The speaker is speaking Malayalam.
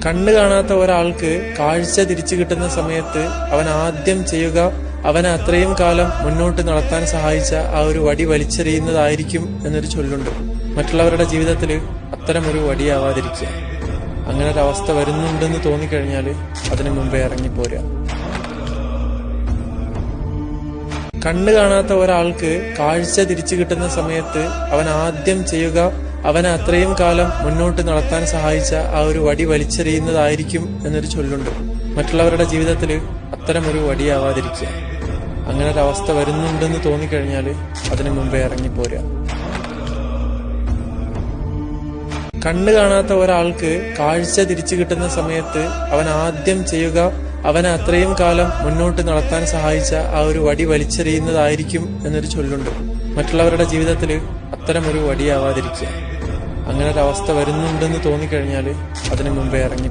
കണ്ണ് കാണാത്ത ഒരാൾക്ക് കാഴ്ച തിരിച്ചു കിട്ടുന്ന സമയത്ത് അവൻ ആദ്യം ചെയ്യുക അവനെ അത്രയും കാലം മുന്നോട്ട് നടത്താൻ സഹായിച്ച ആ ഒരു വടി വലിച്ചെറിയുന്നതായിരിക്കും എന്നൊരു ചൊല്ലുണ്ട്. മറ്റുള്ളവരുടെ ജീവിതത്തിൽ അത്തരമൊരു വടിയാവാതിരിക്കുക. അങ്ങനെ ഒരു അവസ്ഥ വരുന്നുണ്ടെന്ന് തോന്നിക്കഴിഞ്ഞാൽ അതിനു മുമ്പേ ഇറങ്ങിപ്പോരുക. കണ്ണ് കാണാത്ത ഒരാൾക്ക് കാഴ്ച തിരിച്ചു കിട്ടുന്ന സമയത്ത് അവൻ ആദ്യം ചെയ്യുക അവനെ അത്രയും കാലം മുന്നോട്ട് നടത്താൻ സഹായിച്ച ആ ഒരു വടി വലിച്ചെറിയുന്നതായിരിക്കും എന്നൊരു ചൊല്ലുണ്ട്. മറ്റുള്ളവരുടെ ജീവിതത്തിൽ അത്തരമൊരു വടിയാവാതിരിക്കുക. അങ്ങനെ ഒരു അവസ്ഥ വരുന്നുണ്ടെന്ന് തോന്നിക്കഴിഞ്ഞാൽ അതിനു മുമ്പേ ഇറങ്ങിപ്പോരുക. കണ്ണ് കാണാത്ത ഒരാൾക്ക് കാഴ്ച തിരിച്ചു കിട്ടുന്ന സമയത്ത് അവൻ ആദ്യം ചെയ്യുക അവനെ അത്രയും കാലം മുന്നോട്ട് നടത്താൻ സഹായിച്ച ആ ഒരു വടി വലിച്ചെറിയുന്നതായിരിക്കും എന്നൊരു ചൊല്ലുണ്ട്. മറ്റുള്ളവരുടെ ജീവിതത്തിൽ അത്തരമൊരു വടിയാവാതിരിക്കുക. അങ്ങനെ ഒരു അവസ്ഥ വരുന്നുണ്ടെന്ന് തോന്നിക്കഴിഞ്ഞാൽ അതിനു മുമ്പേ ഇറങ്ങി